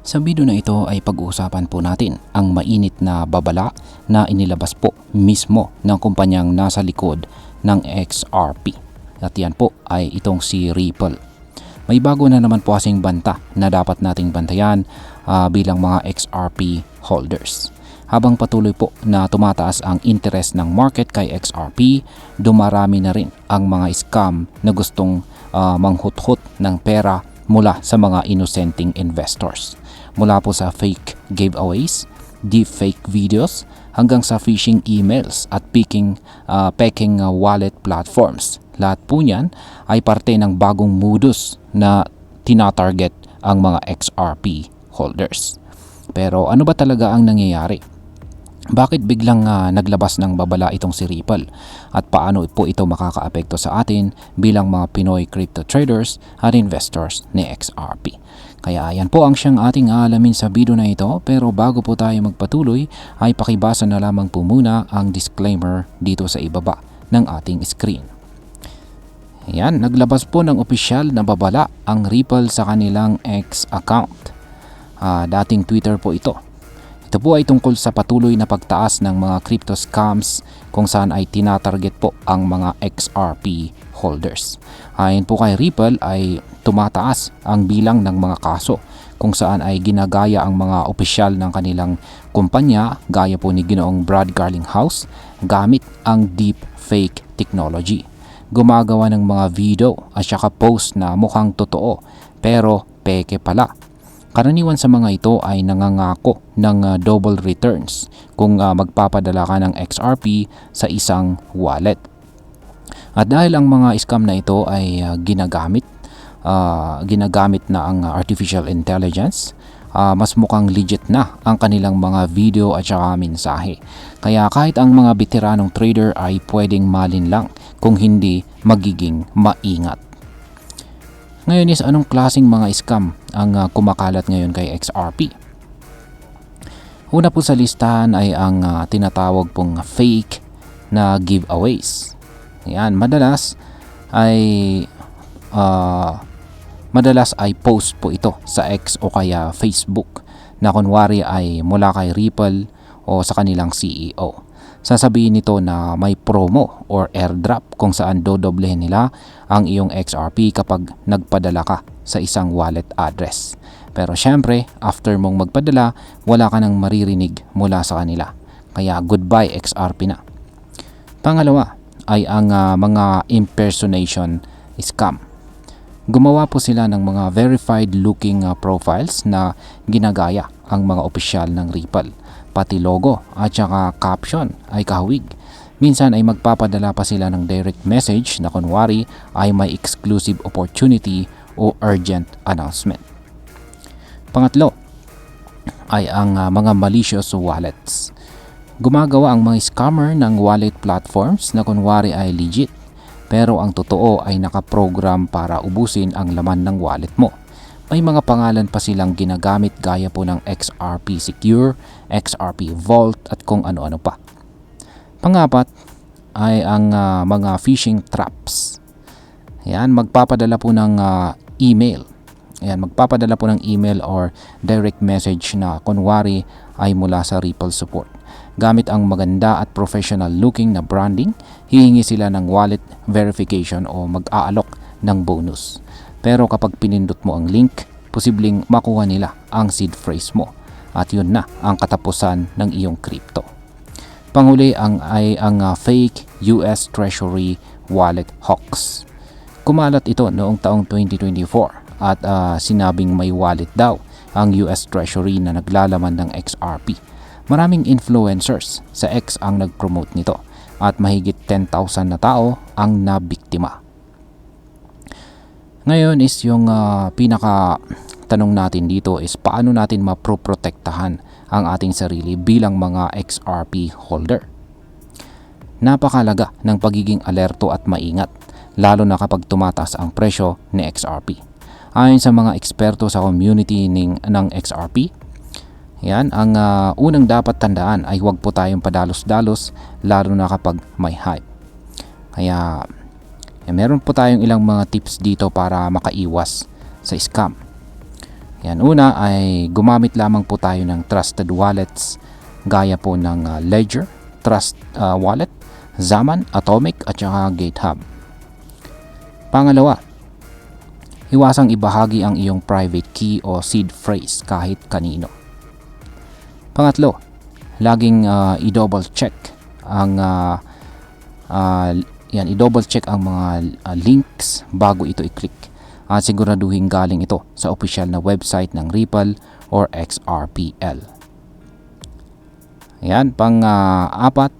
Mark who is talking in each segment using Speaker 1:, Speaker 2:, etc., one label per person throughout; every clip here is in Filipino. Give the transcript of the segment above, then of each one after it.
Speaker 1: Sa video na ito ay pag-uusapan po natin ang mainit na babala na inilabas po mismo ng kumpanyang nasa likod ng XRP. At yan po ay itong si Ripple. May bago na naman po kasing banta na dapat nating bantayan bilang mga XRP holders. Habang patuloy po na tumataas ang interest ng market kay XRP, dumarami na rin ang mga scam na gustong manghuthot ng pera mula sa mga inosenteng investors. Mula po sa fake giveaways, deepfake videos, hanggang sa phishing emails at peking wallet platforms. Lahat po niyan ay parte ng bagong modus na tinatarget ang mga XRP holders. Pero ano ba talaga ang nangyayari? Bakit biglang naglabas ng babala itong si Ripple? At paano po ito makakaapekto sa atin bilang mga Pinoy crypto traders at investors ni XRP? Kaya yan po ang siyang ating aalamin sa video na ito. Pero bago po tayo magpatuloy ay pakibasa na lamang po muna ang disclaimer dito sa ibaba ng ating screen. Yan, naglabas po ng opisyal na babala ang Ripple sa kanilang X account. Dating Twitter po ito. Ito po ay tungkol sa patuloy na pagtaas ng mga crypto scams kung saan ay tinatarget po ang mga XRP holders. Ayon po kay Ripple ay tumataas ang bilang ng mga kaso kung saan ay ginagaya ang mga opisyal ng kanilang kumpanya gaya po ni Ginoong Brad Garlinghouse gamit ang deep fake technology. Gumagawa ng mga video at saka post na mukhang totoo pero peke pala. Karaniwan sa mga ito ay nangangako ng double returns kung magpapadala ka ng XRP sa isang wallet. At dahil ang mga scam na ito ay ginagamit na ang artificial intelligence, mas mukhang legit na ang kanilang mga video at saka mensahe. Kaya kahit ang mga veteranong trader ay pwedeng malinlang kung hindi magiging maingat. Ngayon is anong klaseng mga scam ang kumakalat ngayon kay XRP? Una po sa listahan ay ang tinatawag pong fake na giveaways. Yan, madalas ay post po ito sa X o kaya Facebook na kunwari ay mula kay Ripple o sa kanilang CEO. Sasabihin nito na may promo or airdrop kung saan dodoblehin nila ang iyong XRP kapag nagpadala ka sa isang wallet address. Pero syempre, after mong magpadala, wala ka nang maririnig mula sa kanila. Kaya goodbye XRP na. Pangalawa ay ang mga impersonation scam. Gumawa po sila ng mga verified looking profiles na ginagaya ang mga opisyal ng Ripple. Pati logo at saka caption ay kahawig. Minsan ay magpapadala pa sila ng direct message na kunwari ay may exclusive opportunity o urgent announcement. Pangatlo ay ang mga malicious wallets. Gumagawa ang mga scammer ng wallet platforms na kunwari ay legit pero ang totoo ay nakaprogram para ubusin ang laman ng wallet mo. May mga pangalan pa silang ginagamit gaya po ng XRP Secure, XRP Vault at kung ano-ano pa. Pangapat ay ang mga phishing traps. Ayan, magpapadala po ng email. Ayan, magpapadala po ng email or direct message na kunwari ay mula sa Ripple support. Gamit ang maganda at professional looking na branding, hihingi sila ng wallet verification o mag-aalok ng bonus. Pero kapag pinindot mo ang link, posibleng makuha nila ang seed phrase mo at yun na ang katapusan ng iyong crypto. Panghuli ay ang fake US Treasury wallet hoax. Kumalat ito noong taong 2024 at sinabing may wallet daw ang US Treasury na naglalaman ng XRP. Maraming influencers sa X ang nag-promote nito at mahigit 10,000 na tao ang nabiktima. Ngayon is yung pinaka tanong natin dito is paano natin maproprotektahan ang ating sarili bilang mga XRP holder. Napakalaga ng pagiging alerto at maingat lalo na kapag tumataas ang presyo ni XRP. Ayon sa mga eksperto sa community ng XRP, yan, ang unang dapat tandaan ay huwag po tayong padalos-dalos lalo na kapag may hype. Kaya meron po tayong ilang mga tips dito para makaiwas sa scam. Yan, una ay gumamit lamang po tayo ng trusted wallets gaya po ng Ledger, Trust Wallet, Zaman, Atomic at saka GitHub. Pangalawa, iwasang ibahagi ang iyong private key o seed phrase kahit kanino. Pangatlo, laging i-double check ang i-double check ang mga links bago ito i-click at siguraduhin galing ito sa official na website ng Ripple or XRPL. Ayan, pang-apat,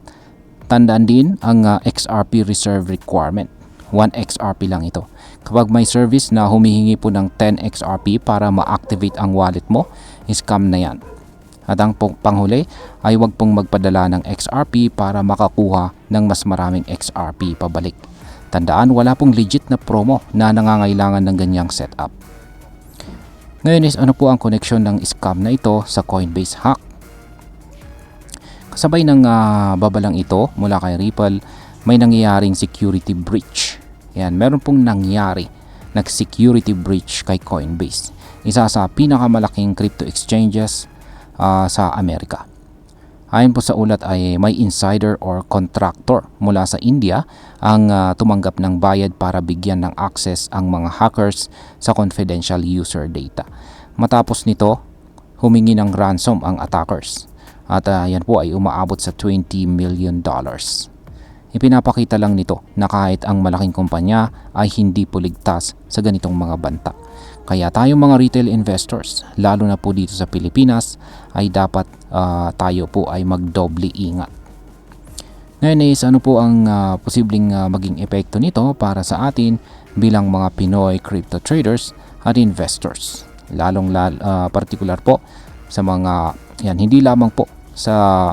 Speaker 1: tandaan din ang XRP reserve requirement. 1 XRP lang ito. Kapag may service na humihingi po ng 10 XRP para ma-activate ang wallet mo, scam na yan. At ang panghuli ay huwag pong magpadala ng XRP para makakuha ng mas maraming XRP pabalik. Tandaan, wala pong legit na promo na nangangailangan ng ganyang setup. Ngayon is ano po ang koneksyon ng scam na ito sa Coinbase hack? Kasabay ng babalang ito mula kay Ripple, may nangyayaring security breach. Yan, meron pong nangyari na security breach kay Coinbase, isa sa pinakamalaking crypto exchanges sa Amerika. Ayon po sa ulat ay may insider or contractor mula sa India ang tumanggap ng bayad para bigyan ng access ang mga hackers sa confidential user data. Matapos nito, humingi ng ransom ang attackers at yan po ay umaabot sa $20 million. Ipinapakita lang nito na kahit ang malaking kumpanya ay hindi po ligtas sa ganitong mga banta. Kaya tayong mga retail investors, lalo na po dito sa Pilipinas, ay dapat tayo po ay magdoble ingat. Ngayon is ano po ang posibleng maging epekto nito para sa atin bilang mga Pinoy crypto traders at investors. Lalong particular po sa mga yan, hindi lamang po sa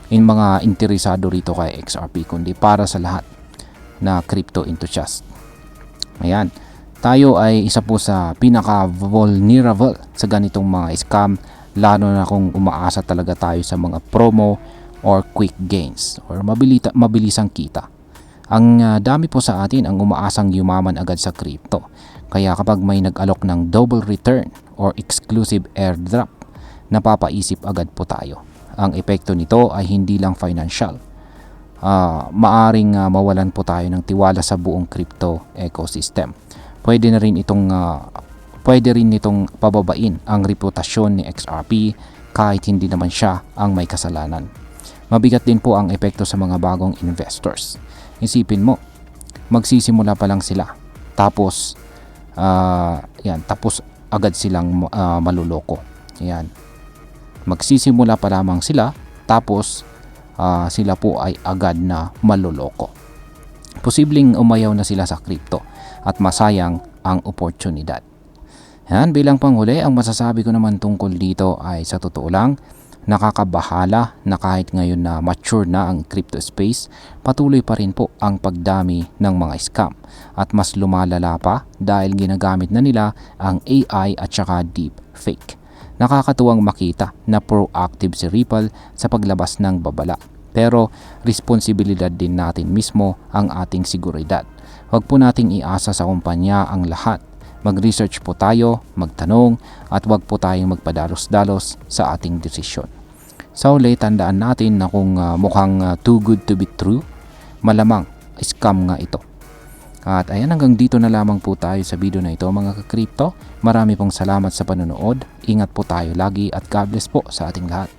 Speaker 1: mga interesado rito kay XRP kundi para sa lahat na crypto enthusiast. Ayan, tayo ay isa po sa pinaka-vulnerable sa ganitong mga scam, lalo na kung umaasa talaga tayo sa mga promo or quick gains or mabilisang kita. Ang dami po sa atin ang umaasang yumaman agad sa crypto. Kaya kapag may nag-alok ng double return or exclusive airdrop, napapaisip agad po tayo. Ang epekto nito ay hindi lang financial. Maaring mawalan po tayo ng tiwala sa buong crypto ecosystem. Pwede rin nitong pababain ang reputasyon ni XRP kahit hindi naman siya ang may kasalanan. Mabigat din po ang epekto sa mga bagong investors. Isipin mo, magsisimula pa lang sila. Tapos agad silang maluloko. Yan. Magsisimula pa lamang sila, tapos sila po ay agad na maluloko. Posibleng umayaw na sila sa crypto at masayang ang oportunidad. Yan, bilang panghuli, ang masasabi ko naman tungkol dito ay sa totoo lang, nakakabahala na kahit ngayon na mature na ang crypto space, patuloy pa rin po ang pagdami ng mga scam at mas lumalala pa dahil ginagamit na nila ang AI at saka deep fake. Nakakatuwang makita na proactive si Ripple sa paglabas ng babala. Pero responsibilidad din natin mismo ang ating seguridad. Huwag po nating iasa sa kumpanya ang lahat. Mag-research po tayo, magtanong at huwag po tayong magpadalos-dalos sa ating desisyon. Sa uli, tandaan natin na kung mukhang too good to be true, malamang scam nga ito. At ayan, hanggang dito na lamang po tayo sa video na ito mga ka-crypto. Marami pong salamat sa panonood. Ingat po tayo lagi at God bless po sa ating lahat.